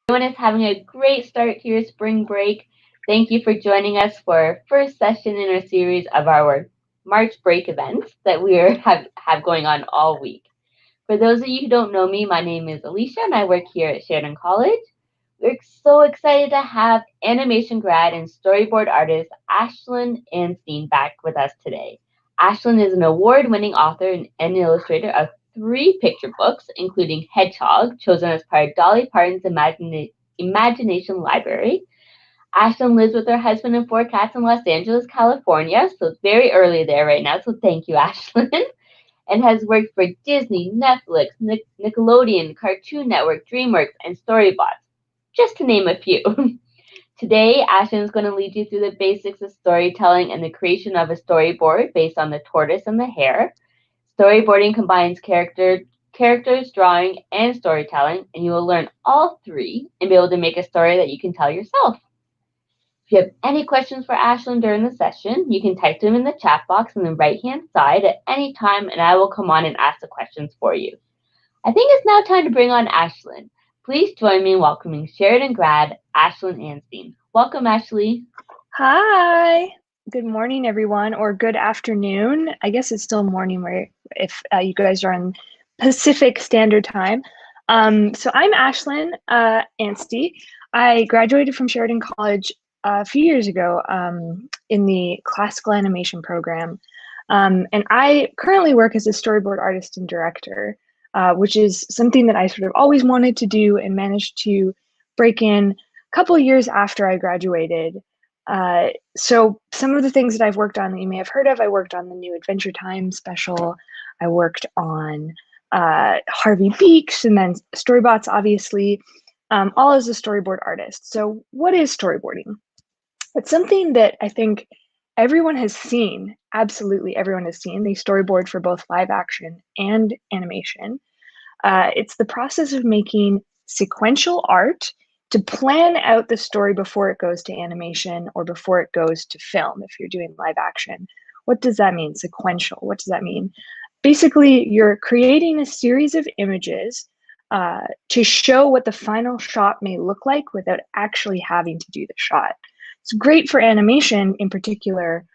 Everyone is having a great start to your spring break. Thank you for joining us for our first session in our series of our March break events that have going on all week. For those of you who don't know me, my name is Alicia and I work here at Sheridan College. We're so excited to have animation grad and storyboard artist Ashlyn Anstee back with us today. Ashlyn is an award-winning author and illustrator of three picture books, including Hedgehog, chosen as part of Dolly Parton's Imagination Library. Ashlyn lives with her husband and four cats in Los Angeles, California, so it's very early there right now, so thank you, Ashlyn. And has worked for Disney, Netflix, Nickelodeon, Cartoon Network, DreamWorks, and Storyboard, just to name a few. Today, Ashlyn is going to lead you through the basics of storytelling and the creation of a storyboard based on the tortoise and the hare. Storyboarding combines characters, drawing, and storytelling, and you will learn all three and be able to make a story that you can tell yourself. If you have any questions for Ashlyn during the session, you can type them in the chat box on the right-hand side at any time, and I will come on and ask the questions for you. I think it's now time to bring on Ashlyn. Please join me in welcoming Sheridan Grad Ashlyn Anstee. Welcome, Ashley. Hi. Good morning, everyone, or good afternoon. I guess it's still morning where if you guys are on Pacific Standard Time. So I'm Ashlyn Anstee. I graduated from Sheridan College a few years ago in the classical animation program. And I currently work as a storyboard artist and director, which is something that I sort of always wanted to do and managed to break in a couple of years after I graduated. So some of the things that I've worked on that you may have heard of, I worked on the new Adventure Time special. I worked on Harvey Beaks and then Storybots, obviously, all as a storyboard artist. So what is storyboarding? It's something that I think everyone has seen. Absolutely everyone has seen. They storyboard for both live action and animation. It's the process of making sequential art to plan out the story before it goes to animation or before it goes to film if you're doing live action. What does that mean? Sequential. What does that mean? Basically, you're creating a series of images to show what the final shot may look like without actually having to do the shot. It's great for animation in particular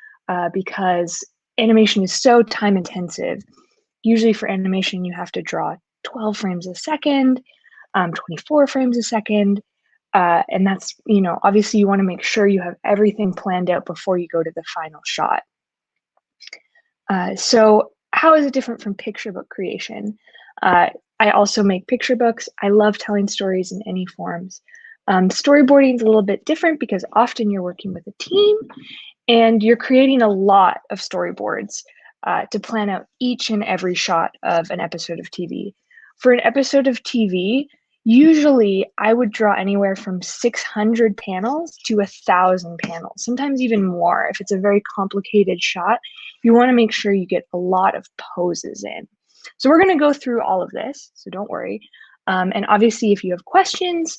because animation is so time intensive. Usually for animation, you have to draw 12 frames a second, 24 frames a second. And that's, obviously you want to make sure you have everything planned out before you go to the final shot. So how is it different from picture book creation? I also make picture books. I love telling stories in any forms. Storyboarding is a little bit different because often you're working with a team and you're creating a lot of storyboards to plan out each and every shot of an episode of TV. For an episode of TV, usually I would draw anywhere from 600 panels to 1,000 panels, sometimes even more. If it's a very complicated shot, you want to make sure you get a lot of poses in. So we're going to go through all of this, so don't worry. And obviously, if you have questions,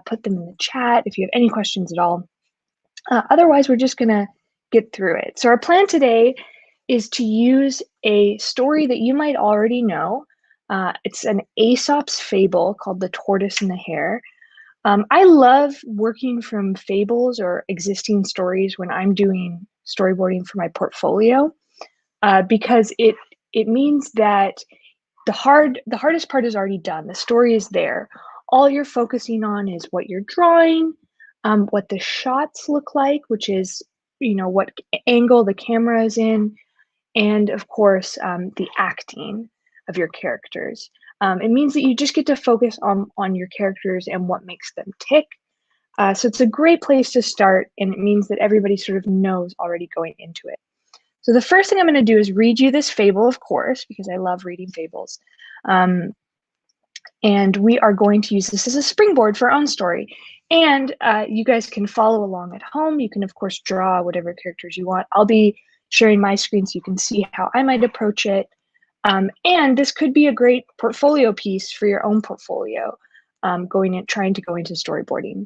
put them in the chat if you have any questions at all. Otherwise, we're just going to get through it. So our plan today is to use a story that you might already know. It's an Aesop's fable called The Tortoise and the Hare. I love working from fables or existing stories when I'm doing storyboarding for my portfolio because it means that the hardest part is already done. The story is there. All you're focusing on is what you're drawing, what the shots look like, which is, what angle the camera is in, and of course, the acting of your characters. It means that you just get to focus on your characters and what makes them tick. So it's a great place to start, and it means that everybody sort of knows already going into it. So the first thing I'm going to do is read you this fable, of course, because I love reading fables. And we are going to use this as a springboard for our own story. And you guys can follow along at home. You can, of course, draw whatever characters you want. I'll be sharing my screen so you can see how I might approach it. And this could be a great portfolio piece for your own portfolio, trying to go into storyboarding.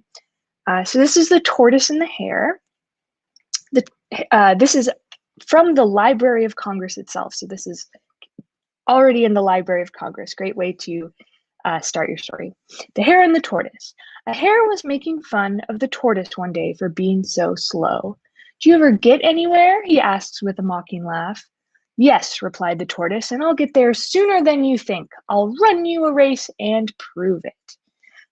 So this is The Tortoise and the Hare. This is from the Library of Congress itself. So this is already in the Library of Congress. Great way to Start your story. The Hare and the Tortoise. A hare was making fun of the tortoise one day for being so slow. Do you ever get anywhere? He asks with a mocking laugh. Yes, replied the tortoise, and I'll get there sooner than you think. I'll run you a race and prove it.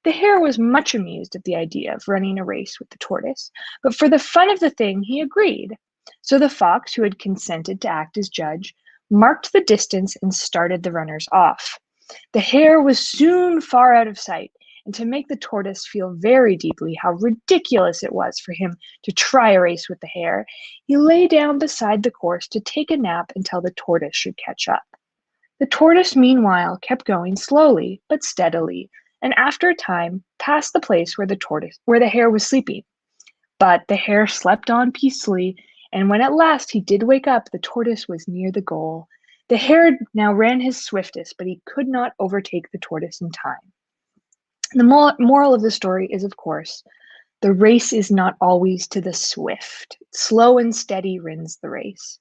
The hare was much amused at the idea of running a race with the tortoise, but for the fun of the thing, he agreed. So the fox, who had consented to act as judge, marked the distance and started the runners off. The hare was soon far out of sight, and to make the tortoise feel very deeply how ridiculous it was for him to try a race with the hare, he lay down beside the course to take a nap until the tortoise should catch up. The tortoise, meanwhile, kept going slowly but steadily, and after a time passed the place where the hare was sleeping. But the hare slept on peacefully, and when at last he did wake up, the tortoise was near the goal. The hare now ran his swiftest, but he could not overtake the tortoise in time. The moral of the story is, of course, the race is not always to the swift. Slow and steady wins the race.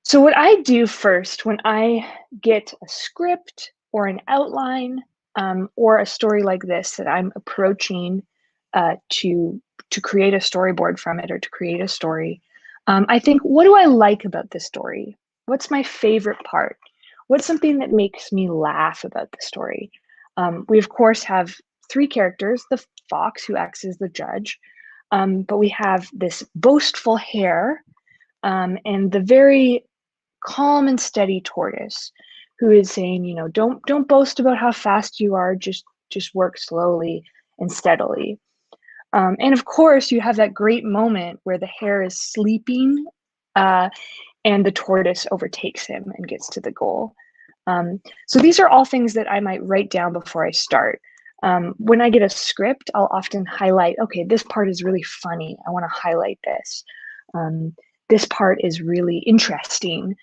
So what I do first when I get a script or an outline or a story like this that I'm approaching to create a storyboard from it or to create a story, I think, what do I like about this story? What's my favorite part? What's something that makes me laugh about the story? We, of course, have three characters, the fox, who acts as the judge, but we have this boastful hare and the very calm and steady tortoise, who is saying, don't boast about how fast you are, just work slowly and steadily. And of course, you have that great moment where the hare is sleeping and the tortoise overtakes him and gets to the goal. So these are all things that I might write down before I start. When I get a script, I'll often highlight, okay, this part is really funny. I want to highlight this. This part is really interesting.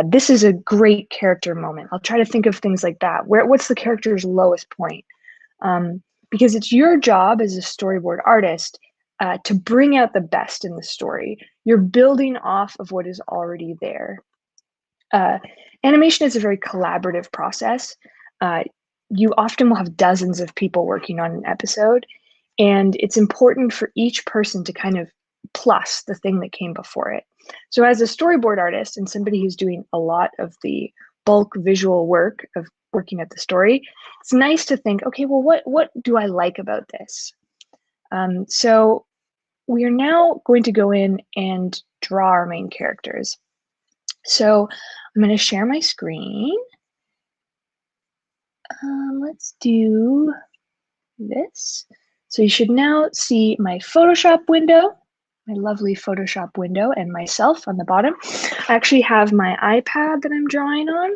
This is a great character moment. I'll try to think of things like that. What's the character's lowest point? Because it's your job as a storyboard artist to bring out the best in the story. You're building off of what is already there. Animation is a very collaborative process. You often will have dozens of people working on an episode, and it's important for each person to kind of plus the thing that came before it. So as a storyboard artist and somebody who's doing a lot of the bulk visual work of working at the story, it's nice to think, okay, well, what do I like about this? So we are now going to go in and draw our main characters. So I'm going to share my screen. Let's do this. So you should now see my Photoshop window, my lovely Photoshop window, and myself on the bottom. I actually have my iPad that I'm drawing on,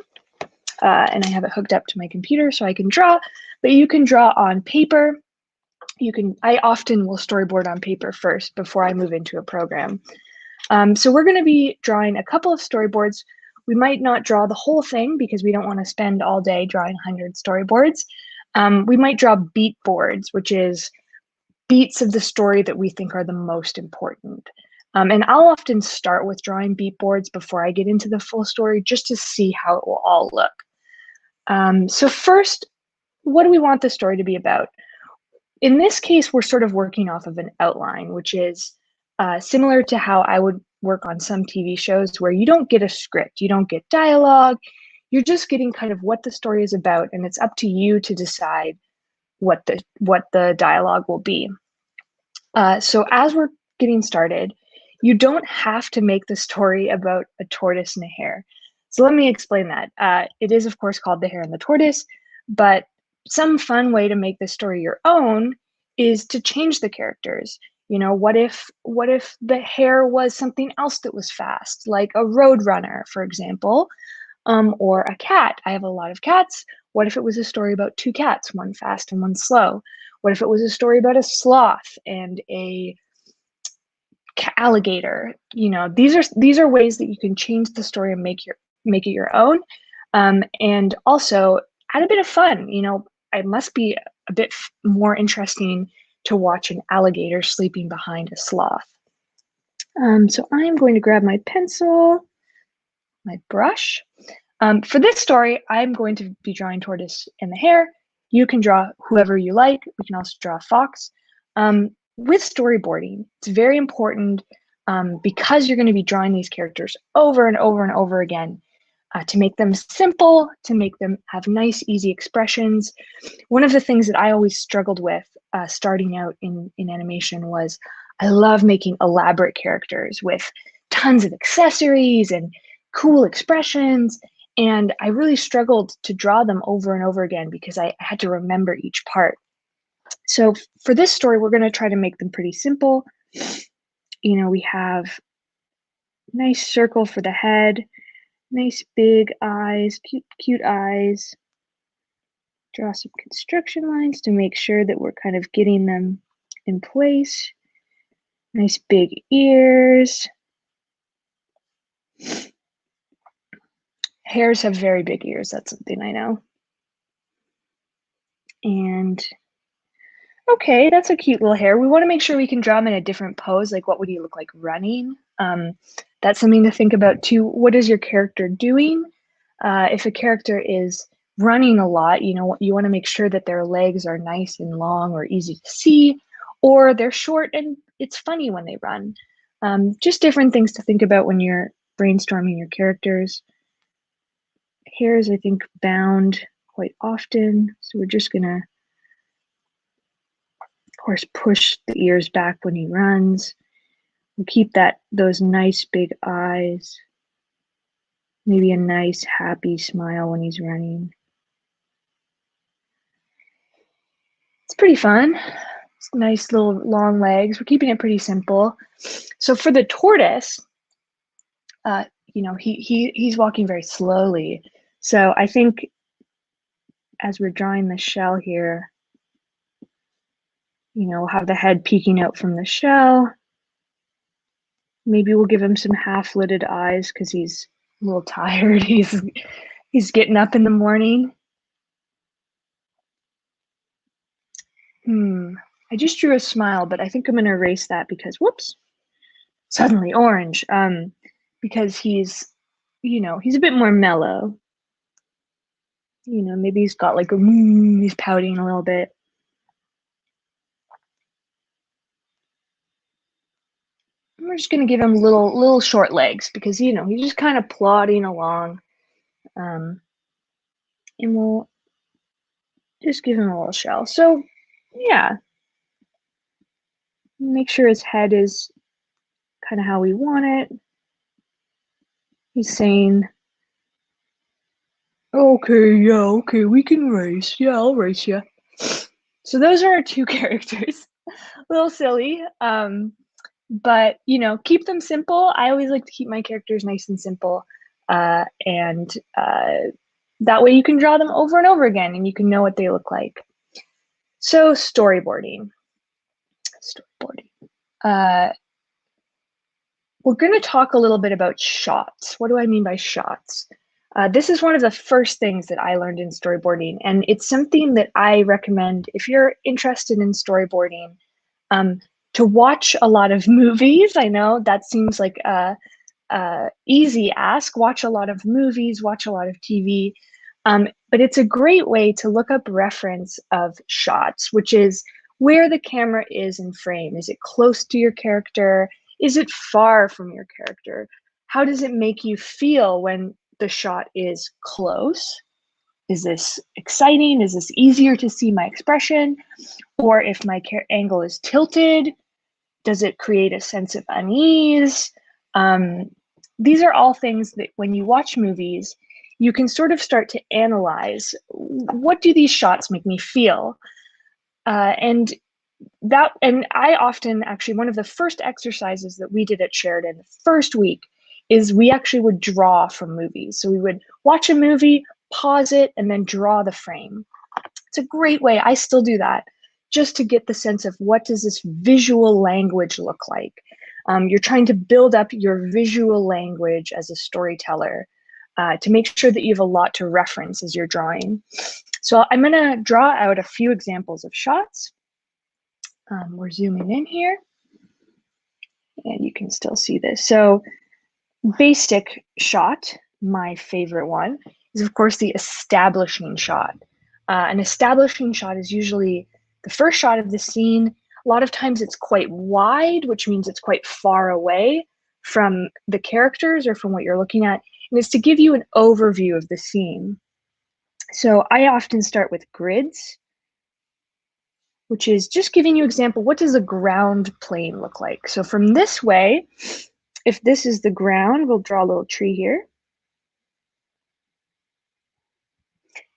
and I have it hooked up to my computer so I can draw, but you can draw on paper. I often will storyboard on paper first before I move into a program. So we're going to be drawing a couple of storyboards. We might not draw the whole thing because we don't want to spend all day drawing 100 storyboards. We might draw beat boards, which is beats of the story that we think are the most important. And I'll often start with drawing beat boards before I get into the full story, just to see how it will all look. So first, what do we want the story to be about? In this case, we're sort of working off of an outline, which is similar to how I would work on some TV shows where you don't get a script, you don't get dialogue, you're just getting kind of what the story is about, and it's up to you to decide what the dialogue will be. So as we're getting started, you don't have to make the story about a tortoise and a hare. So let me explain that. It is, of course, called The Hare and the Tortoise, but some fun way to make this story your own is to change the characters. What if the hare was something else that was fast, like a road runner, for example, or a cat? I have a lot of cats. What if it was a story about two cats, one fast and one slow? What if it was a story about a sloth and a alligator? These are ways that you can change the story and make it your own, and also add a bit of fun. It must be a bit more interesting to watch an alligator sleeping behind a sloth. So I'm going to grab my pencil, my brush. For this story, I'm going to be drawing Tortoise and the Hare. You can draw whoever you like. We can also draw a fox. With storyboarding, it's very important because you're going to be drawing these characters over and over and over again to make them simple, to make them have nice, easy expressions. One of the things that I always struggled with starting out in animation was I love making elaborate characters with tons of accessories and cool expressions. And I really struggled to draw them over and over again because I had to remember each part. So for this story, we're going to try to make them pretty simple. You know, we have nice circle for the head, nice big eyes, cute eyes. Draw some construction lines to make sure that we're kind of getting them in place. Nice big ears. Hares have very big ears. That's something I know. And okay, that's a cute little hare. We want to make sure we can draw him in a different pose. Like, what would he look like running? That's something to think about too. What is your character doing? If a character is running a lot, you know, you want to make sure that their legs are nice and long or easy to see, or they're short and it's funny when they run. Just different things to think about when you're brainstorming your characters. Hares, I think, bound quite often, so we're just gonna, of course, push the ears back when he runs. We'll keep those nice big eyes. Maybe a nice happy smile when he's running. It's pretty fun. It's nice little long legs. We're keeping it pretty simple. So for the tortoise, you know, he's walking very slowly. So I think as we're drawing the shell here, you know, we'll have the head peeking out from the shell. Maybe we'll give him some half-lidded eyes because he's a little tired. He's getting up in the morning. I just drew a smile, but I think I'm going to erase that because, whoops, suddenly orange. Because he's, you know, he's a bit more mellow. You know, maybe he's got like he's pouting a little bit. We're just going to give him little short legs because, you know, he's just kind of plodding along. And we'll just give him a little shell. So, yeah. Make sure his head is kind of how we want it. He's saying, okay, yeah, okay, we can race. Yeah, I'll race you. So those are our two characters. A little silly. But, you know, keep them simple. I always like to keep my characters nice and simple. And that way you can draw them over and over again and you can know what they look like. So storyboarding. We're going to talk a little bit about shots. What do I mean by shots? This is one of the first things that I learned in storyboarding, and it's something that I recommend if you're interested in storyboarding, to watch a lot of movies. I know that seems like a easy ask. Watch a lot of movies, watch a lot of TV, but it's a great way to look up reference of shots, which is where the camera is in frame. Is it close to your character? Is it far from your character? How does it make you feel when the shot is close? Is this exciting? Is this easier to see my expression? Or if my angle is tilted, does it create a sense of unease? These are all things that when you watch movies, you can sort of start to analyze, what do these shots make me feel? And I often, actually, one of the first exercises that we did at Sheridan the first week is we actually would draw from movies. So we would watch a movie, pause it, and then draw the frame. It's a great way, I still do that, just to get the sense of what does this visual language look like. You're trying to build up your visual language as a storyteller to make sure that you have a lot to reference as you're drawing. So I'm going to draw out a few examples of shots. We're zooming in here, and you can still see this. So basic shot, my favorite one, is of course the establishing shot. An establishing shot is usually the first shot of the scene. A lot of times it's quite wide, which means it's quite far away from the characters or from what you're looking at, and it's to give you an overview of the scene. So I often start with grids, which is just giving you an example, what does a ground plane look like? So from this way, if this is the ground, we'll draw a little tree here.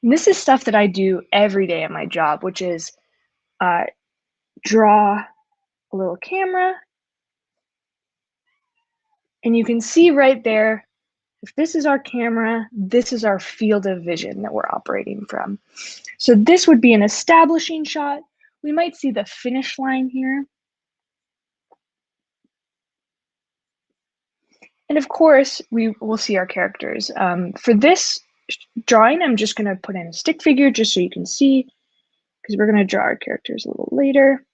And this is stuff that I do every day at my job, which is draw a little camera. And you can see right there, if this is our camera, this is our field of vision that we're operating from. So this would be an establishing shot. We might see the finish line here. And of course, we will see our characters. For this drawing, I'm just going to put in a stick figure just so you can see, because we're going to draw our characters a little later.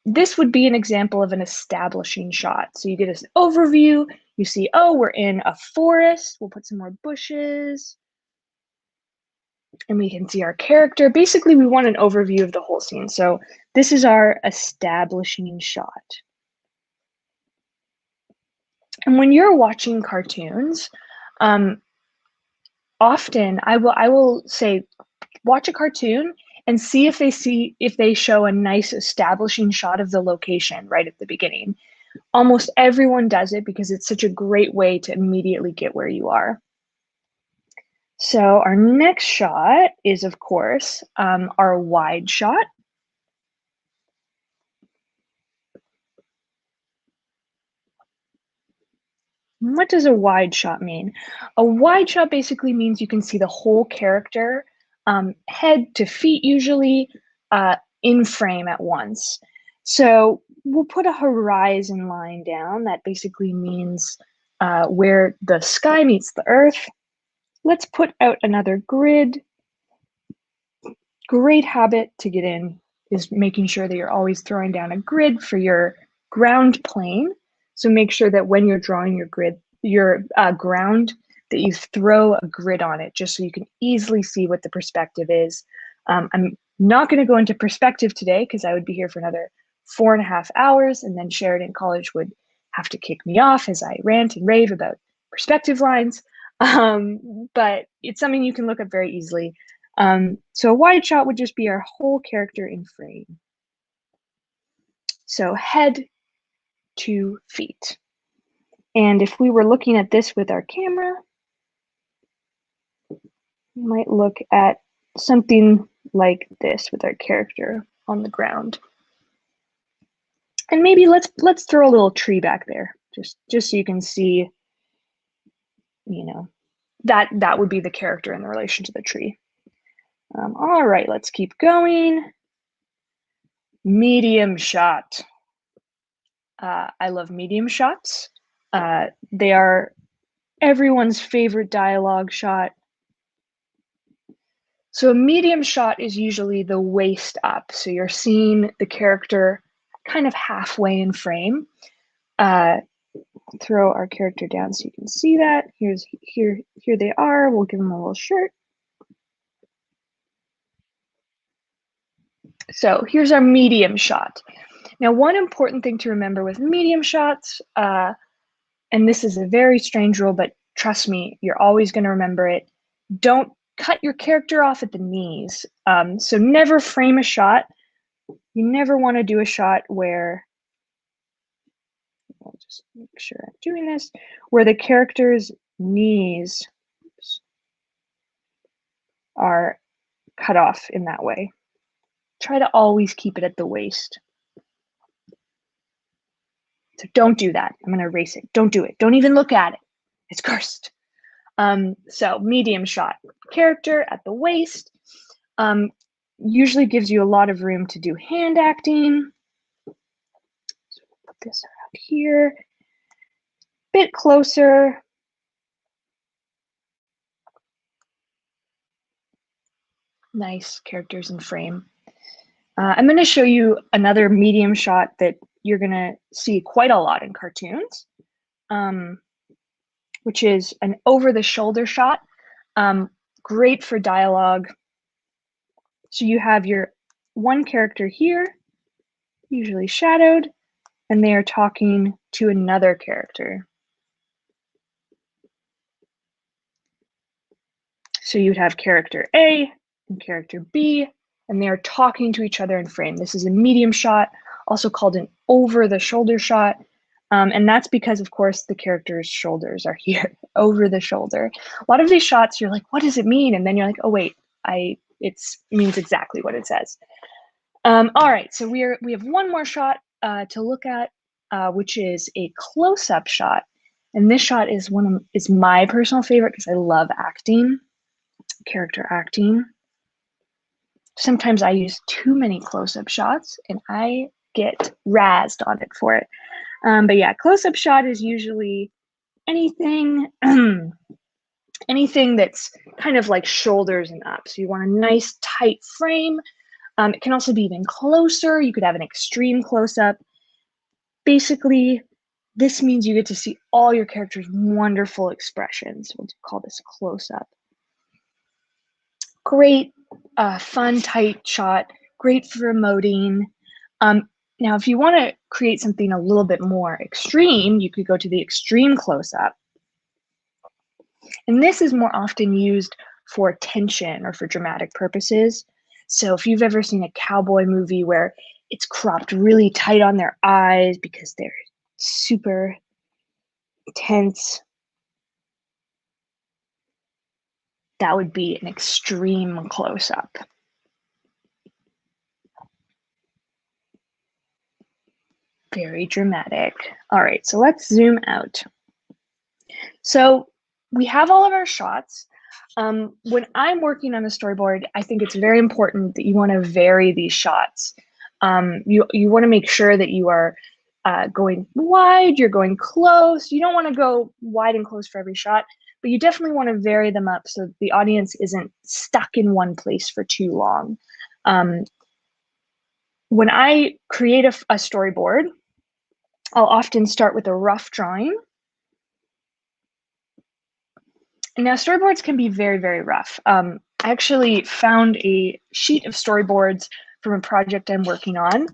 This would be an example of an establishing shot. So you get an overview, you see, oh, we're in a forest, we'll put some more bushes, and we can see our character. Basically, we want an overview of the whole scene. So this is our establishing shot. And when you're watching cartoons, often I will say, watch a cartoon and see if they show a nice establishing shot of the location right at the beginning. Almost everyone does it because it's such a great way to immediately get where you are. So our next shot is, of course, our wide shot. What does a wide shot mean? A wide shot basically means you can see the whole character, head to feet usually, in frame at once. So we'll put a horizon line down. That basically means where the sky meets the earth. Let's put out another grid. Great habit to get in is making sure that you're always throwing down a grid for your ground plane. So make sure that when you're drawing your grid, your ground, that you throw a grid on it just so you can easily see what the perspective is. I'm not going to go into perspective today because I would be here for another 4.5 hours, and then Sheridan College would have to kick me off as I rant and rave about perspective lines. But it's something you can look up very easily. So a wide shot would just be our whole character in frame. So head to feet. And if we were looking at this with our camera, we might look at something like this with our character on the ground. And maybe let's throw a little tree back there, just so you can see, you know, that would be the character in relation to the tree. All right, let's keep going. Medium shot. I love medium shots. They are everyone's favorite dialogue shot. So a medium shot is usually the waist up. So you're seeing the character kind of halfway in frame. Throw our character down so you can see that. Here they are. We'll give them a little shirt. So here's our medium shot. Now, one important thing to remember with medium shots, and this is a very strange rule, but trust me, you're always going to remember it. Don't cut your character off at the knees. So never frame a shot. You never want to do a shot where, I'll just make sure I'm doing this, where the character's knees are cut off in that way. Try to always keep it at the waist. So don't do that. I'm going to erase it. Don't do it. Don't even look at it. It's cursed. So medium shot, character at the waist, usually gives you a lot of room to do hand acting. So put this around here, bit closer. Nice characters in frame. I'm going to show you another medium shot that you're going to see quite a lot in cartoons. which is an over-the-shoulder shot. Great for dialogue. So you have your one character here, usually shadowed, and they are talking to another character. So you'd have character A and character B, and they are talking to each other in frame. This is a medium shot, also called an over-the-shoulder shot. And that's because, of course, the character's shoulders are here, over the shoulder. A lot of these shots, you're like, what does it mean? And then you're like, oh, wait, it means exactly what it says. All right, so we have one more shot to look at, which is a close-up shot. And this shot is my personal favorite because I love acting, character acting. Sometimes I use too many close-up shots and I get razzed on it for it. But yeah, close-up shot is usually anything anything that's kind of like shoulders and up. So you want a nice tight frame. It can also be even closer. You could have an extreme close-up. Basically, this means you get to see all your characters' wonderful expressions. We'll call this a close-up. Great, fun, tight shot. Great for emoting. Now, if you want to create something a little bit more extreme, you could go to the extreme close-up. And this is more often used for tension or for dramatic purposes. So if you've ever seen a cowboy movie where it's cropped really tight on their eyes because they're super tense, that would be an extreme close-up. Very dramatic. All right, so let's zoom out. So we have all of our shots. When I'm working on a storyboard, I think it's very important that you want to vary these shots. You want to make sure that you are going wide, you're going close. You don't want to go wide and close for every shot, but you definitely want to vary them up so the audience isn't stuck in one place for too long. When I create a storyboard, I'll often start with a rough drawing. Now, storyboards can be very, very rough. I actually found a sheet of storyboards from a project I'm working on.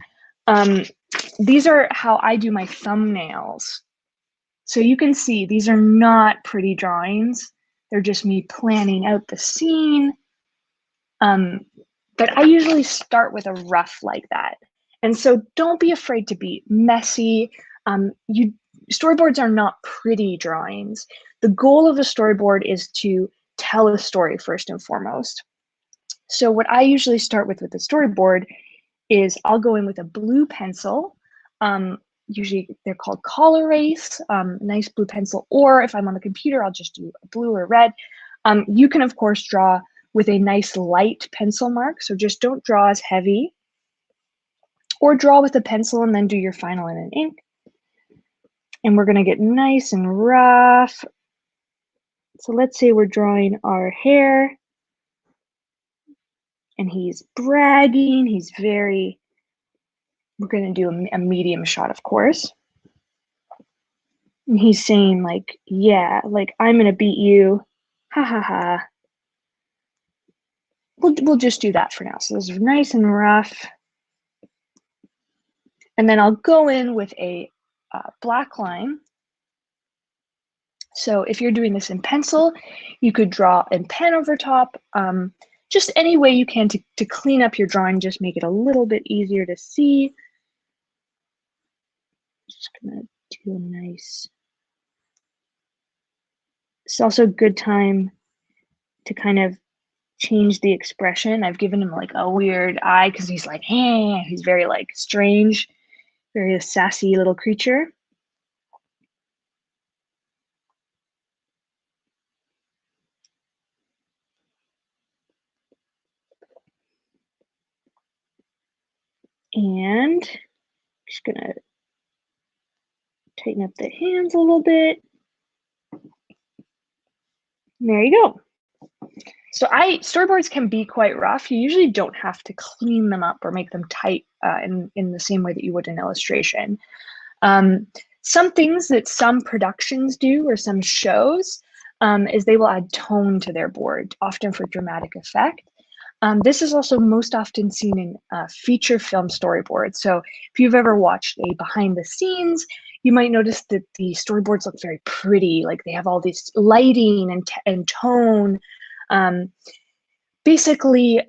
These are how I do my thumbnails. So you can see these are not pretty drawings. They're just me planning out the scene. But I usually start with a rough like that. And so don't be afraid to be messy. Storyboards are not pretty drawings. The goal of a storyboard is to tell a story first and foremost. So what I usually start with the storyboard is I'll go in with a blue pencil. Usually they're called call erase, nice blue pencil, or if I'm on the computer, I'll just do a blue or red. You can, of course, draw with a nice light pencil mark, so just don't draw as heavy. Or draw with a pencil and then do your final in an ink. And we're going to get nice and rough. So let's say we're drawing our Hare. And he's bragging. We're going to do a medium shot, of course. And he's saying like, yeah, like I'm going to beat you. Ha ha ha. We'll just do that for now. So this is nice and rough. And then I'll go in with a black line. So if you're doing this in pencil, you could draw and pen over top. Just any way you can to clean up your drawing, just make it a little bit easier to see. Just gonna do a nice. It's also a good time to kind of change the expression. I've given him like a weird eye because he's like, hey, he's very like strange, very sassy little creature. And just gonna tighten up the hands a little bit. And there you go. So storyboards can be quite rough. You usually don't have to clean them up or make them tight in the same way that you would an illustration. Some things that some productions do or some shows is they will add tone to their board, often for dramatic effect. This is also most often seen in feature film storyboards. So if you've ever watched a behind the scenes, you might notice that the storyboards look very pretty, like they have all this lighting and tone. Basically,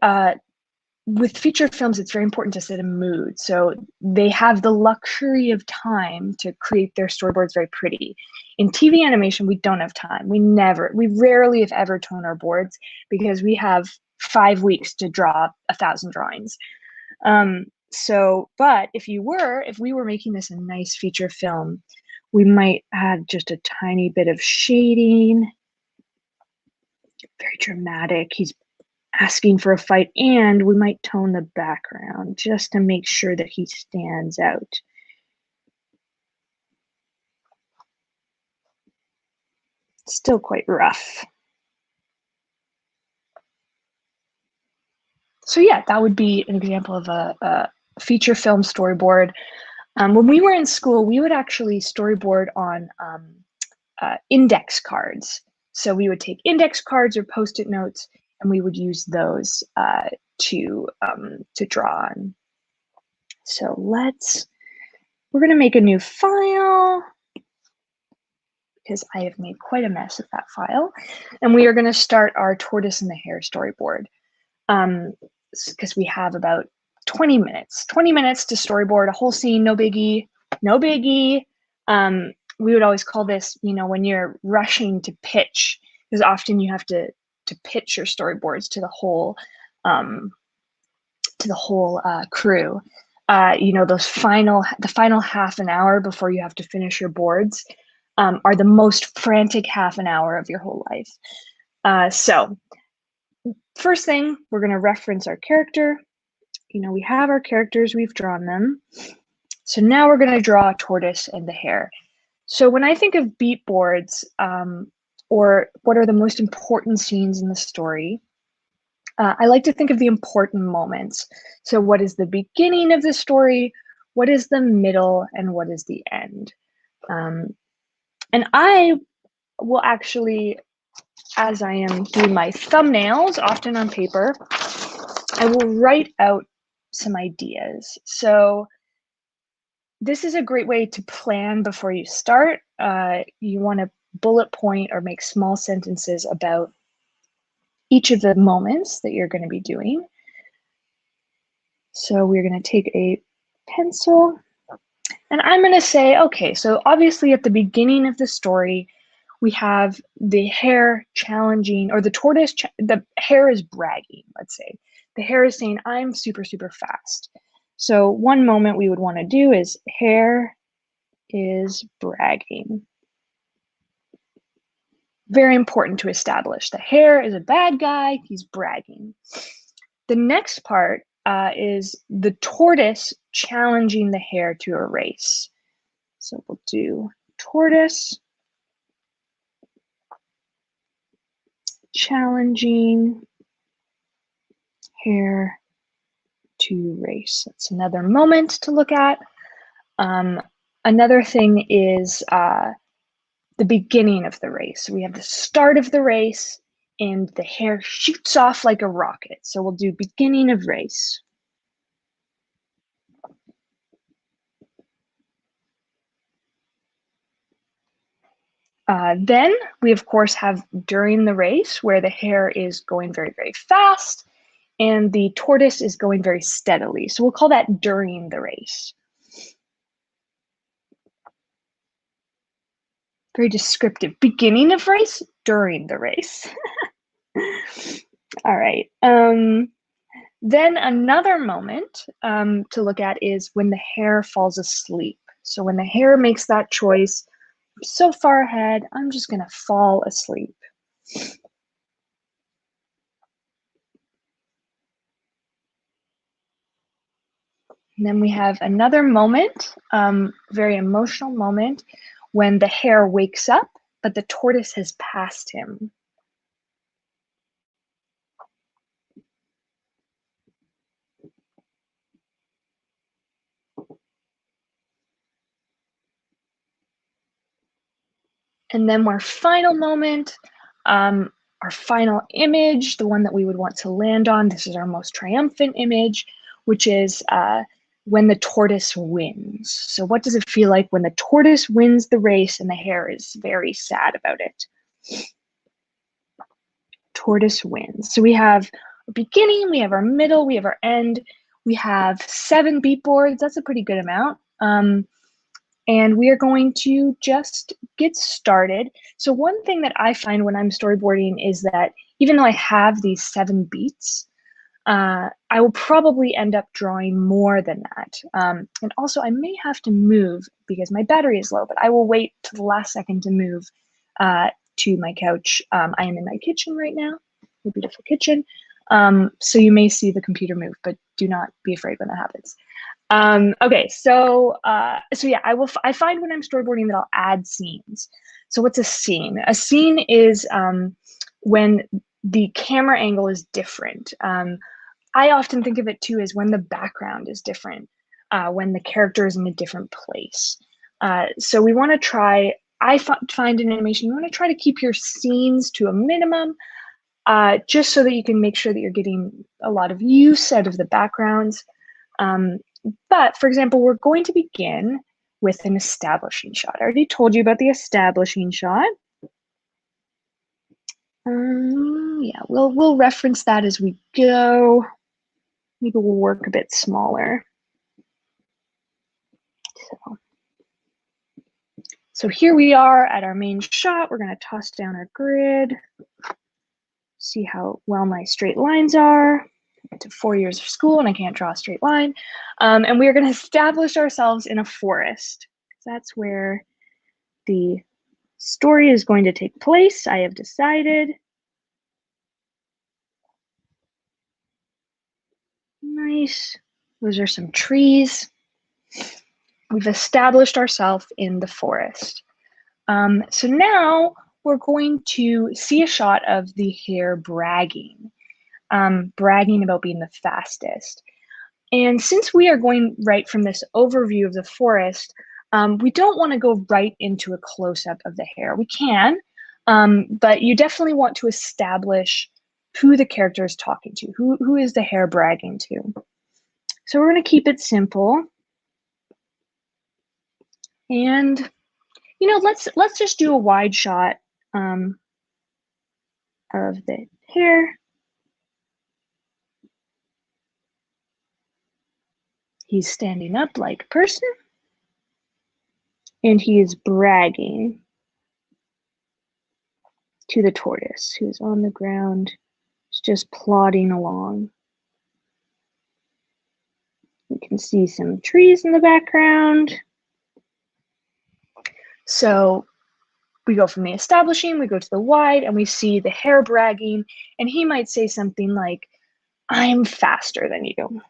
with feature films, it's very important to set a mood. So they have the luxury of time to create their storyboards very pretty. In TV animation, we don't have time. We rarely, if ever, tone our boards because we have 5 weeks to draw 1,000 drawings. But if we were making this a nice feature film, we might add just a tiny bit of shading, very dramatic. He's asking for a fight, and we might tone the background just to make sure that he stands out. Still quite rough. So yeah, that would be an example of a feature film storyboard. When we were in school, we would actually storyboard on index cards. So we would take index cards or Post-it notes, and we would use those to draw on. So we're going to make a new file because I have made quite a mess of that file. And we are going to start our Tortoise and the Hare storyboard because we have about 20 minutes to storyboard a whole scene. No biggie. We would always call this, when you're rushing to pitch, because often you have to pitch your storyboards to the whole crew. The final half an hour before you have to finish your boards are the most frantic half an hour of your whole life. So first thing, we're going to reference our character. We have our characters, we've drawn them. So now we're going to draw Tortoise and the Hare. So when I think of beat boards, or what are the most important scenes in the story, I like to think of the important moments. So what is the beginning of the story? What is the middle? And what is the end? And I will actually, as I am doing my thumbnails, often on paper, I will write out some ideas. So this is a great way to plan before you start. You want to bullet point or make small sentences about each of the moments that you're going to be doing. So we're going to take a pencil and I'm going to say, okay, so obviously at the beginning of the story, we have the hare challenging, or the tortoise, the hare is bragging, let's say. The hare is saying, I'm super, super fast. So one moment we would want to do is hare is bragging. Very important to establish. The hare is a bad guy, he's bragging. The next part is the tortoise challenging the hare to a race. So we'll do tortoise challenging hare to race. That's another moment to look at. Another thing is the beginning of the race. We have the start of the race and the hare shoots off like a rocket. So we'll do beginning of race. Then we, of course, have during the race where the hare is going very, very fast and the tortoise is going very steadily. So we'll call that during the race. Very descriptive. Beginning of race, during the race. All right. Then another moment to look at is when the hare falls asleep. So when the hare makes that choice, I'm so far ahead, I'm just going to fall asleep. And then we have another moment, very emotional moment, when the hare wakes up, but the tortoise has passed him. And then our final moment, our final image, the one that we would want to land on, this is our most triumphant image, which is when the tortoise wins. So what does it feel like when the tortoise wins the race and the hare is very sad about it? Tortoise wins. So we have a beginning, we have our middle, we have our end, we have 7 beat boards. That's a pretty good amount. And we are going to just get started. So one thing that I find when I'm storyboarding is that even though I have these 7 beats, I will probably end up drawing more than that. And also I may have to move because my battery is low, but I will wait to the last second to move to my couch. I am in my kitchen right now, a beautiful kitchen. So you may see the computer move, but do not be afraid when that happens. Okay, so yeah, I find when I'm storyboarding that I'll add scenes. So what's a scene? A scene is when the camera angle is different. I often think of it too as when the background is different, when the character is in a different place. So we want to try, I find in animation, you want to try to keep your scenes to a minimum, just so that you can make sure that you're getting a lot of use out of the backgrounds. But for example, we're going to begin with an establishing shot. I already told you about the establishing shot. Yeah, we'll reference that as we go. Maybe we'll work a bit smaller. So here we are at our main shot. We're going to toss down our grid. See how well my straight lines are. I went to 4 years of school and I can't draw a straight line. And we are going to establish ourselves in a forest. That's where the story is going to take place. I have decided. Nice. Those are some trees. We've established ourselves in the forest. So now we're going to see a shot of the hare bragging, bragging about being the fastest. And since we are going right from this overview of the forest, we don't want to go right into a close-up of the hare. We can, but you definitely want to establish who the character is talking to, who is the hare bragging to. So we're going to keep it simple. And, you know, let's just do a wide shot of the hare. He's standing up like a person. And he is bragging to the tortoise, who's on the ground, just plodding along. You can see some trees in the background. So we go from the establishing, we go to the wide, and we see the hare bragging, and he might say something like, "I'm faster than you."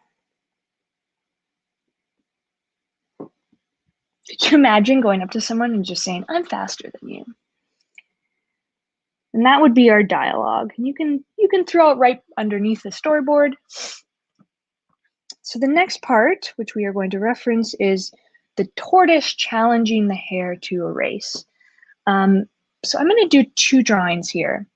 Could you imagine going up to someone and just saying, "I'm faster than you"? And that would be our dialogue. And you can throw it right underneath the storyboard. So the next part, which we are going to reference, is the tortoise challenging the hare to a race. So I'm going to do 2 drawings here.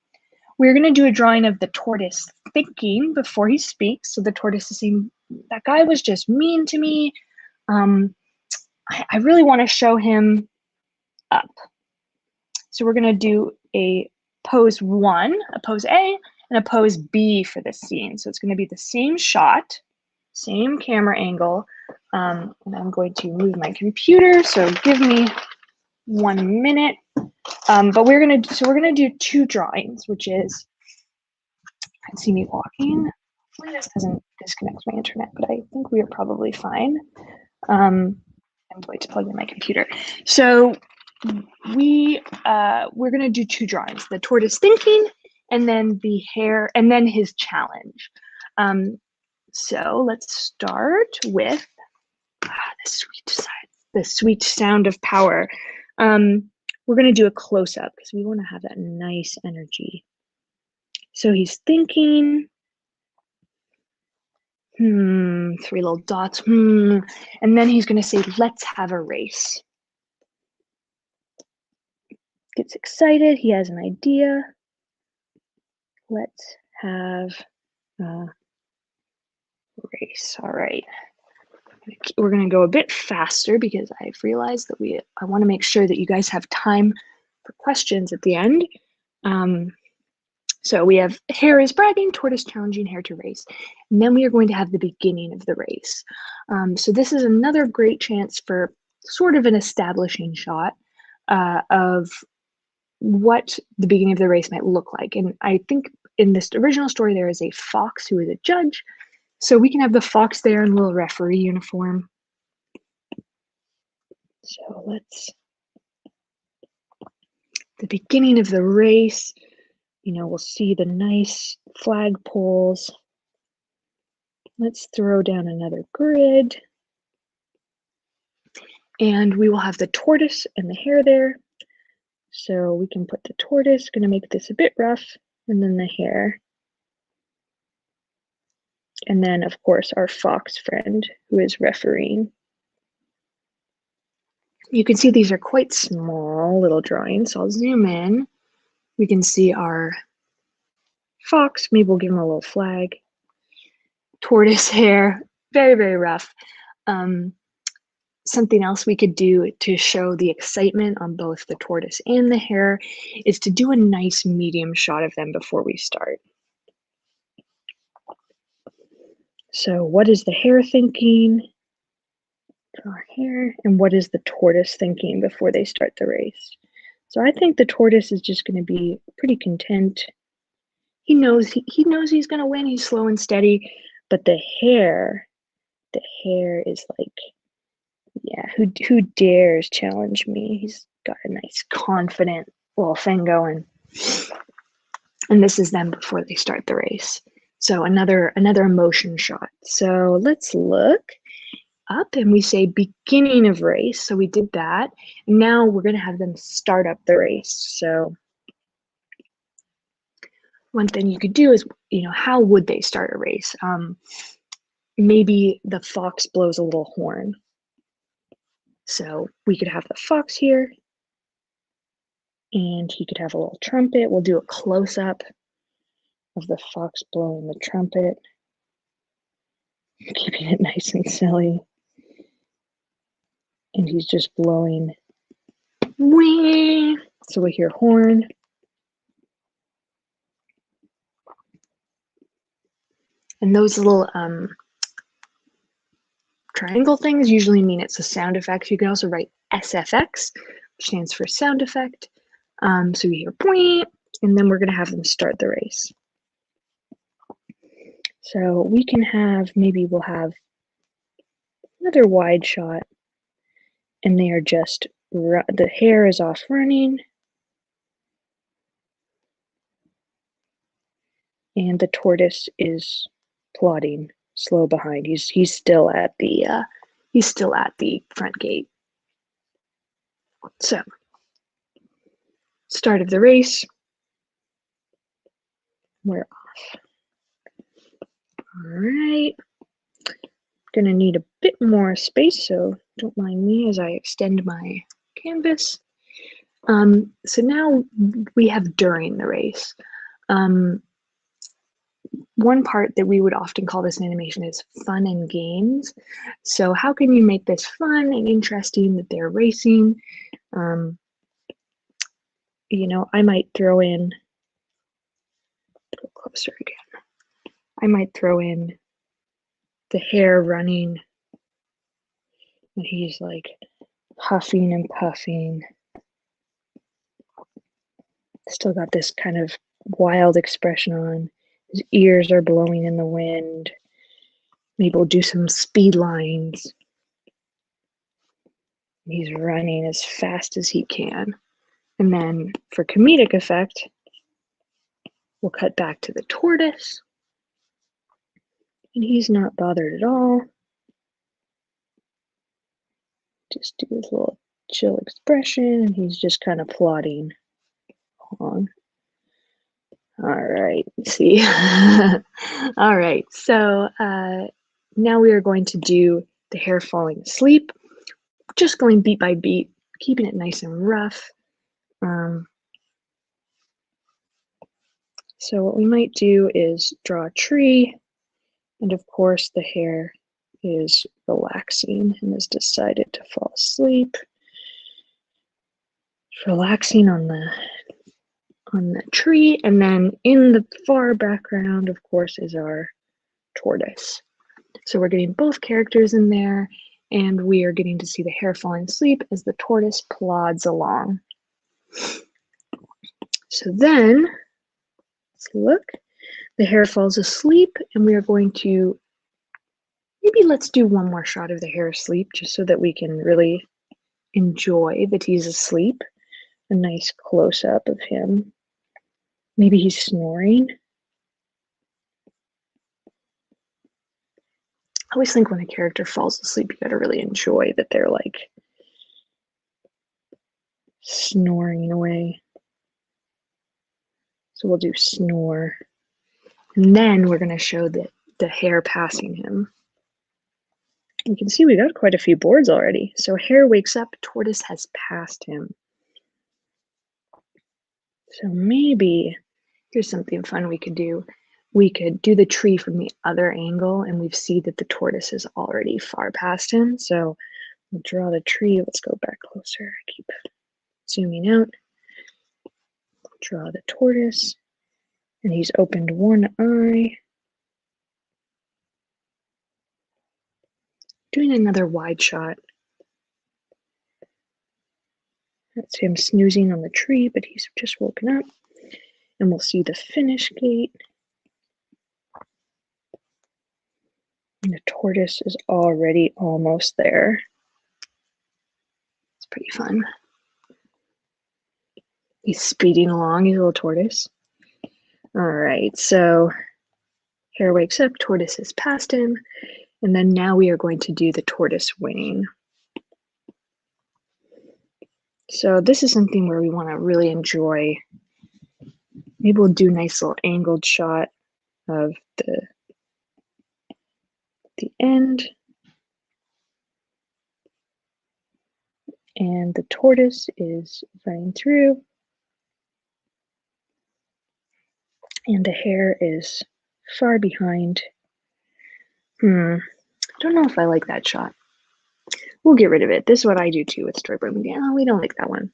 We're going to do a drawing of the tortoise thinking before he speaks. So the tortoise is saying, that guy was just mean to me. I really want to show him up. So we're going to do a pose 1, a pose A, and a pose B for this scene. So it's going to be the same shot, same camera angle. And I'm going to move my computer, so give me 1 minute. But we're gonna do 2 drawings, which is, you can see me walking. Hopefully this doesn't disconnect my internet, but I think we are probably fine. I'm going to plug in my computer. So we're gonna do 2 drawings: the tortoise thinking, and then the hare, and then his challenge. So let's start with the sweet sound of power. We're going to do a close-up because we want to have that nice energy. So he's thinking, 3 little dots, and then he's going to say, "Let's have a race." gets excited. He has an idea. Let's have a race. All right. We're going to go a bit faster because I've realized that I want to make sure that you guys have time for questions at the end. So we have Hare is bragging, Tortoise challenging Hare to race. And then we are going to have the beginning of the race. So this is another great chance for sort of an establishing shot of what the beginning of the race might look like. And I think in this original story, there is a fox who is a judge. So we can have the fox there in a little referee uniform. So the beginning of the race, we'll see the nice flag poles. Let's throw down another grid. And we will have the tortoise and the hare there. So we can put the tortoise, going to make this a bit rough, and then the hare. And then, of course, our fox friend who is refereeing. You can see these are quite small little drawings. So I'll zoom in. We can see our fox. Maybe we'll give him a little flag. Tortoise, hare, very, very rough. Something else we could do to show the excitement on both the tortoise and the hare is to do a nice medium shot of them before we start. So what is the hare thinking? Draw hare. And what is the tortoise thinking before they start the race? So I think the tortoise is just going to be pretty content. He knows he's going to win. He's slow and steady. But the hare is like, yeah, who dares challenge me? He's got a nice confident little thing going. And this is them before they start the race. So another emotion shot. So let's look up and we say beginning of race. So we did that. And now we're going to have them start up the race. So one thing you could do is, how would they start a race? Maybe the fox blows a little horn. So we could have the fox here, and he could have a little trumpet. We'll do a close-up of the fox blowing the trumpet, keeping it nice and silly. And he's just blowing. Whee! So we hear horn. And those little triangle things usually mean it's a sound effect. You can also write SFX, which stands for sound effect. So we hear point, and then we're going to have them start the race. So we can have, maybe we'll have another wide shot, and they are just, the hare is off running, and the tortoise is plodding slow behind. He's still at the front gate. So, start of the race. We're off. All right. Gonna need a bit more space, so don't mind me as I extend my canvas. So now we have during the race. One part that we would often call this in animation is fun and games. So how can you make this fun and interesting that they're racing? I might throw in, go closer again. I might throw in the hare running, and he's like huffing and puffing. Still got this kind of wild expression on. His ears are blowing in the wind. Maybe we'll do some speed lines. He's running as fast as he can. And then for comedic effect, we'll cut back to the tortoise. And he's not bothered at all. Just do his little chill expression, and he's just kind of plodding along. All right, see. All right, so now we are going to do the hare falling asleep, just going beat by beat, keeping it nice and rough. So what we might do is draw a tree, and of course the hare is relaxing and has decided to fall asleep. Relaxing on the tree, and then in the far background, of course, is our tortoise. So we're getting both characters in there, and we are getting to see the hare falling asleep as the tortoise plods along. So then, let's look. The hare falls asleep, and we are going to, maybe let's do one more shot of the hare asleep, just so that we can really enjoy that he's asleep. A nice close-up of him. Maybe he's snoring. I always think when a character falls asleep, you gotta really enjoy that they're like snoring away. So we'll do snore. And then we're gonna show the hare passing him. You can see we got quite a few boards already. So hare wakes up, tortoise has passed him. So maybe, here's something fun we could do. We could do the tree from the other angle, and we see that the tortoise is already far past him. So we'll draw the tree. Let's go back closer. Keep zooming out. Draw the tortoise, and he's opened one eye. Doing another wide shot. That's him snoozing on the tree, but he's just woken up. And we'll see the finish gate. And the tortoise is already almost there. It's pretty fun. He's speeding along, his little tortoise. All right, so hare wakes up, tortoise has passed him, and then now we are going to do the tortoise winning. So this is something where we want to really enjoy. Maybe we'll do a nice little angled shot of the end. And the tortoise is running through. And the hare is far behind. I don't know if I like that shot. We'll get rid of it. This is what I do too with storyboarding. Yeah, we don't like that one.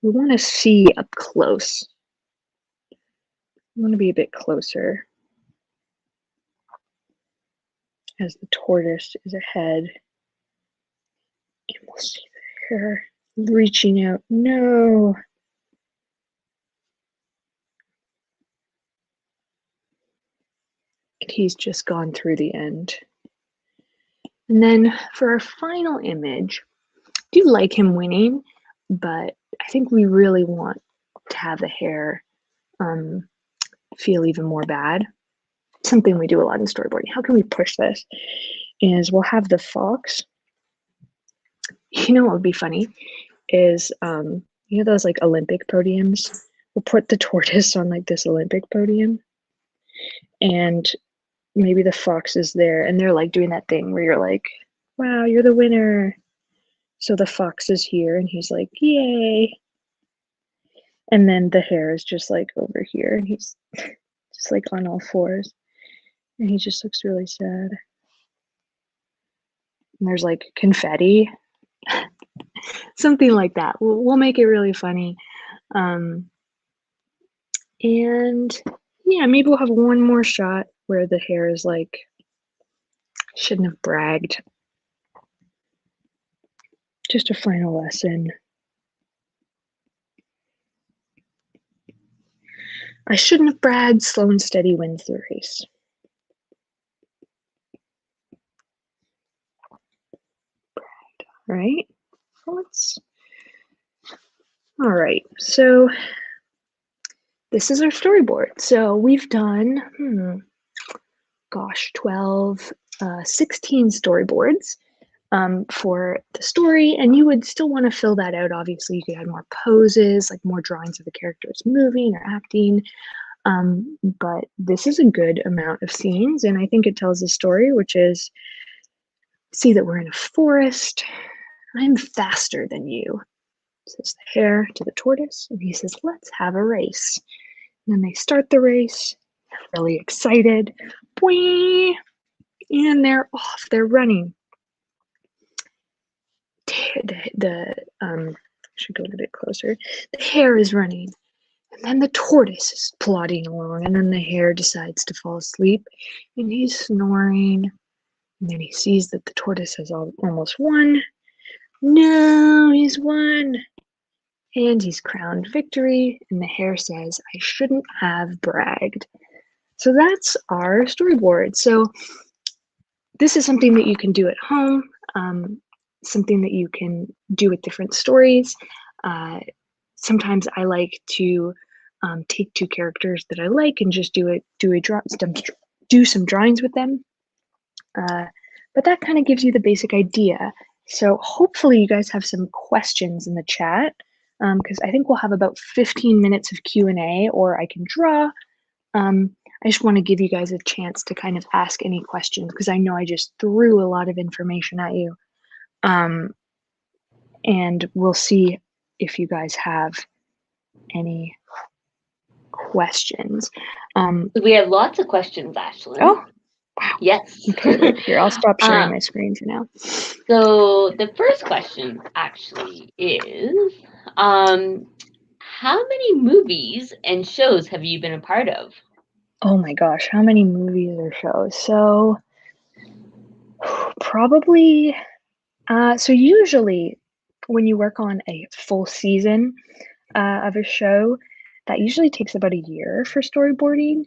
We want to see up close. We want to be a bit closer as the tortoise is ahead. And we'll see the hare reaching out. No. And he's just gone through the end. And then for our final image, I do like him winning, but I think we really want to have the hare feel even more bad. Something we do a lot in storyboarding. How can we push this? Is we'll have the fox. You know what would be funny is you know those like Olympic podiums? We'll put the tortoise on like this Olympic podium, and maybe the fox is there, and they're like doing that thing where you're like, wow, you're the winner. So the fox is here, and he's like, yay. And then the hare is just like over here, and he's just like on all fours, and he just looks really sad. And there's like confetti, something like that. We'll make it really funny. And yeah, maybe we'll have one more shot where the hare is like, shouldn't have bragged. Just a final lesson. I shouldn't have bragged. Slow and steady wins the race. Right? All right. So this is our storyboard. So we've done, 16 storyboards for the story, and you would still want to fill that out. Obviously, you could add more poses, like more drawings of the characters moving or acting. But this is a good amount of scenes, and I think it tells a story, which is, see that we're in a forest. I'm faster than you. says the hare to the tortoise, and he says, let's have a race. And then they start the race, really excited, Whee! And they're off, they're running. Should go a bit closer. The hare is running, and then the tortoise is plodding along, and then the hare decides to fall asleep, and he's snoring, and then he sees that the tortoise has almost won. No, he's won, and he's crowned victory, and the hare says, I shouldn't have bragged. So that's our storyboard. So this is something that you can do at home, something that you can do with different stories. Sometimes I like to take two characters that I like and just do some drawings with them. But that kind of gives you the basic idea. So hopefully you guys have some questions in the chat, because I think we'll have about 15 minutes of Q&A, or I can draw. I just want to give you guys a chance to kind of ask any questions, because I know I just threw a lot of information at you. And we'll see if you guys have any questions. We have lots of questions, Ashlyn. Oh, wow. Yes. Okay. Here, I'll stop sharing my screen for now. So the first question actually is, how many movies and shows have you been a part of? Oh my gosh, how many movies or shows? So probably, so usually when you work on a full season of a show, that usually takes about a year for storyboarding.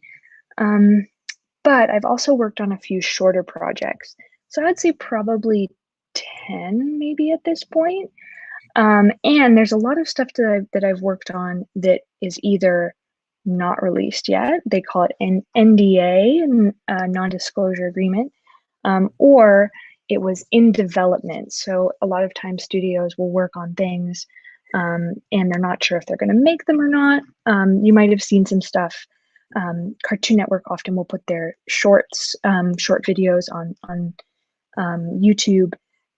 But I've also worked on a few shorter projects. So I'd say probably 10 maybe at this point. And there's a lot of stuff that I've worked on that is either not released yet. They call it an NDA, non-disclosure agreement, or it was in development. So a lot of times studios will work on things and they're not sure if they're going to make them or not. You might have seen some stuff. Cartoon Network often will put their short videos on YouTube,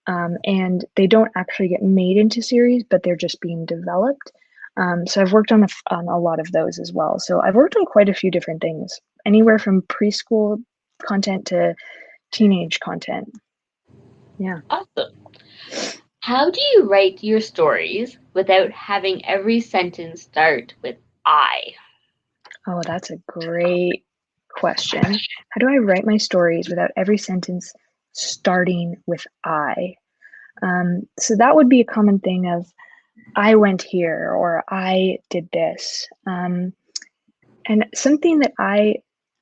and they don't actually get made into series, but they're just being developed. So I've worked on a lot of those as well. So I've worked on quite a few different things, anywhere from preschool content to teenage content. Yeah. Awesome. How do you write your stories without having every sentence start with I? Oh, that's a great question. How do I write my stories without every sentence starting with I? So that would be a common thing of, I went here, or I did this. And something that I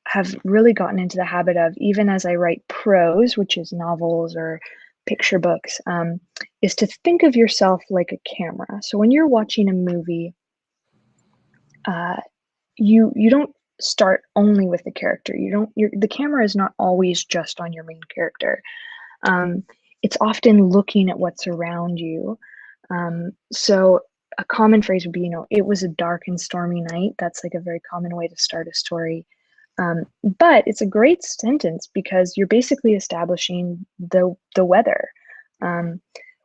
have really gotten into the habit of, even as I write prose, which is novels or picture books, is to think of yourself like a camera. So when you're watching a movie, you don't start only with the character. The camera is not always just on your main character. It's often looking at what's around you. So a common phrase would be, it was a dark and stormy night. That's like a very common way to start a story. But it's a great sentence because you're basically establishing the weather.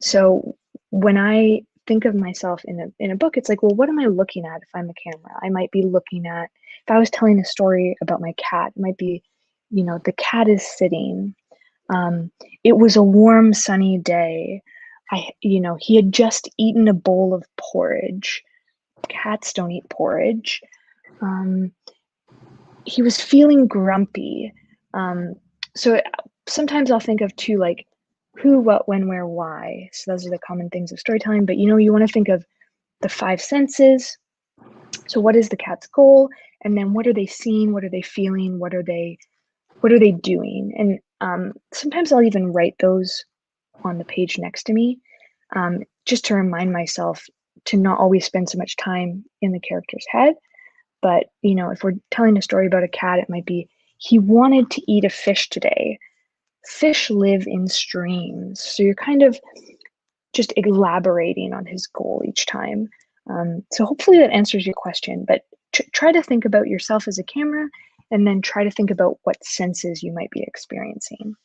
So when I think of myself in a book, it's like, well, what am I looking at if I'm a camera? I might be looking at, if I was telling a story about my cat, it might be, the cat is sitting. It was a warm, sunny day. He had just eaten a bowl of porridge. Cats don't eat porridge. He was feeling grumpy. So sometimes I'll think of too, like, who, what, when, where, why. So those are the common things of storytelling. But you want to think of the five senses. So what is the cat's goal? And then what are they seeing? What are they feeling? What are they doing? And sometimes I'll even write those on the page next to me, just to remind myself to not always spend so much time in the character's head. But, if we're telling a story about a cat, it might be, he wanted to eat a fish today. Fish live in streams. So you're kind of just elaborating on his goal each time. So hopefully that answers your question, but try to think about yourself as a camera, and then try to think about what senses you might be experiencing.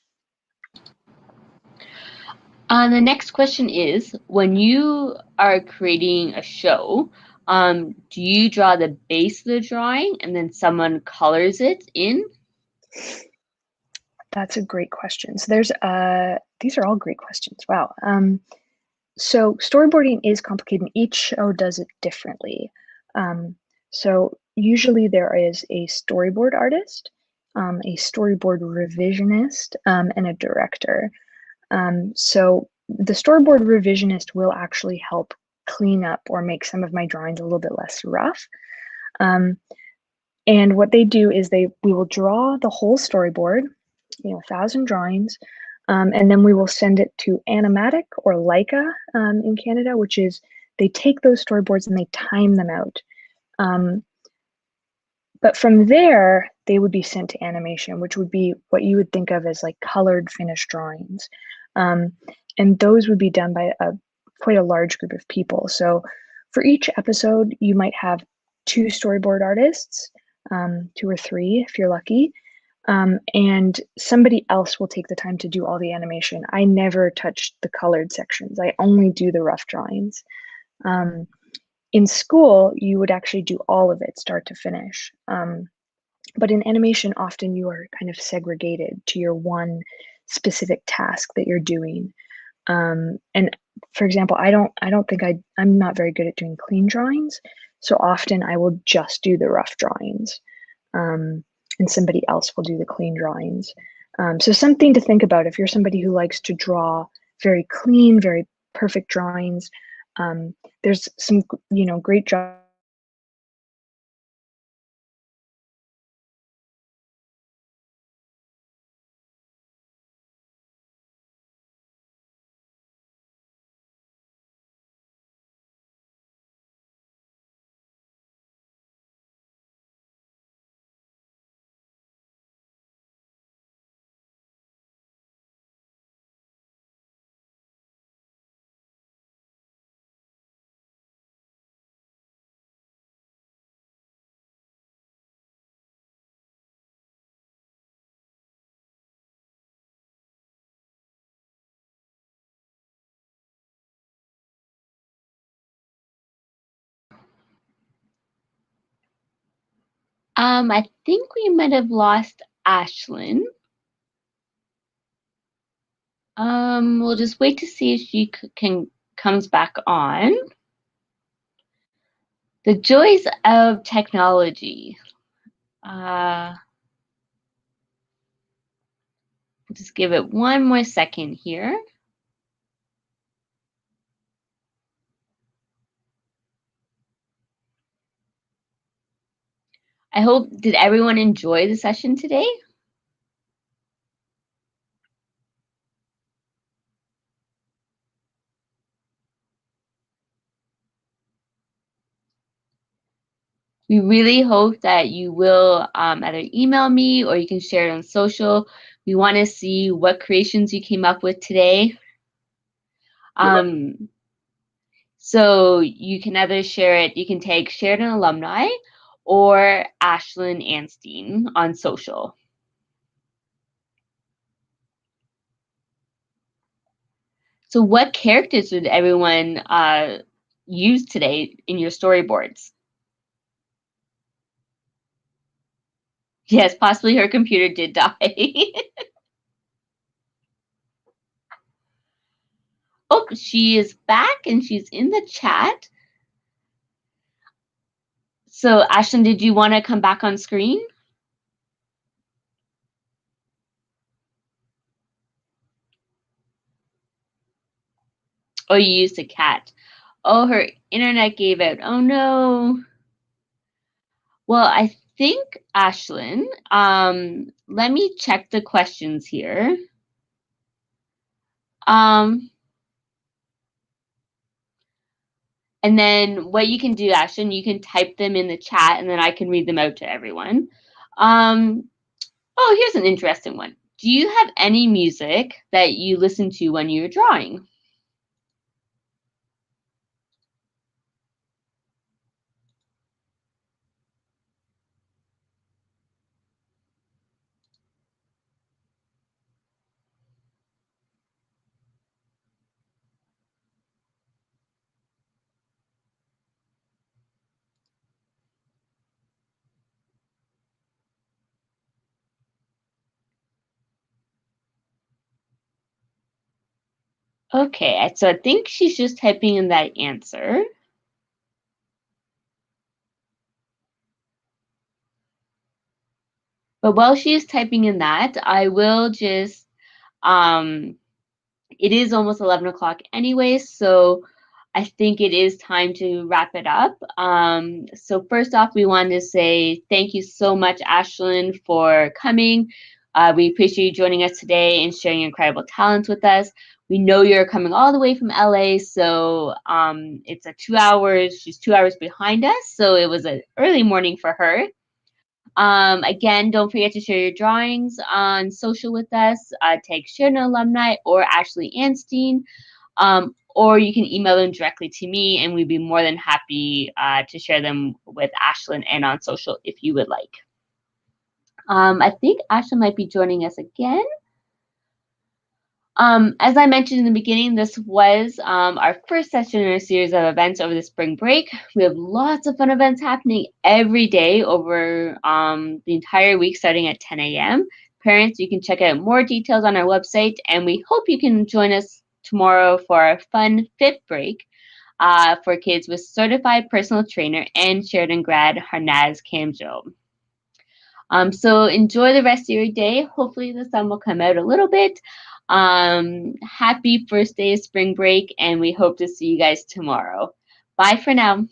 The next question is, when you are creating a show, do you draw the base of the drawing and then someone colors it in? That's a great question. So there's these are all great questions. Wow. So storyboarding is complicated, and each show does it differently. So usually there is a storyboard artist, a storyboard revisionist, and a director. So the storyboard revisionist will actually help clean up or make some of my drawings a little bit less rough. And what they do is we will draw the whole storyboard, 1,000 drawings, and then we will send it to Animatic or Leica in Canada, which is they take those storyboards and they time them out. But from there, they would be sent to animation, which would be what you would think of as like colored finished drawings. And those would be done by quite a large group of people. So for each episode, you might have 2 storyboard artists, 2 or 3 if you're lucky. And somebody else will take the time to do all the animation. I never touch the colored sections. I only do the rough drawings. In school, you would actually do all of it, start to finish. But in animation, often you are kind of segregated to your one specific task that you're doing. And for example, I'm not very good at doing clean drawings. So often I will just do the rough drawings. And somebody else will do the clean drawings. So something to think about if you're somebody who likes to draw very clean, very perfect drawings. There's some, great jobs. I think we might have lost Ashlyn. We'll just wait to see if she comes back on. The joys of technology. We'll just give it one more second here. Did everyone enjoy the session today? We really hope that you will either email me or you can share it on social. We want to see what creations you came up with today. So you can either share it, you can tag Sheridan Alumni or Ashlyn Anstee on social. So what characters did everyone use today in your storyboards? Yes, possibly her computer did die. Oh, she is back and she's in the chat. So Ashlyn, did you want to come back on screen? Oh, you used a cat. Oh, her internet gave out. Oh no. Well, I think, Ashlyn, let me check the questions here. And then what you can do, Ashlyn, you can type them in the chat and then I can read them out to everyone. Oh, here's an interesting one. Do you have any music that you listen to when you're drawing? Okay, so I think she's just typing in that answer. But while she is typing in that, I will just, it is almost 11 o'clock anyway, so I think it is time to wrap it up. So first off, we wanted to say thank you so much, Ashlyn, for coming. We appreciate you joining us today and sharing your incredible talents with us. We know you're coming all the way from LA, so it's a 2 hours. She's 2 hours behind us, so it was an early morning for her. Again, don't forget to share your drawings on social with us. Tag Sheridan Alumni or Ashley Anstee. Or you can email them directly to me, and we'd be more than happy to share them with Ashlyn and on social if you would like. I think Ashlyn might be joining us again. As I mentioned in the beginning, this was our first session in a series of events over the spring break. We have lots of fun events happening every day over the entire week starting at 10 a.m. Parents, you can check out more details on our website, and we hope you can join us tomorrow for our fun fifth break for kids with certified personal trainer and Sheridan Grad Harnaz Kamjo. So enjoy the rest of your day. Hopefully the sun will come out a little bit. Happy first day of spring break, and we hope to see you guys tomorrow. Bye for now.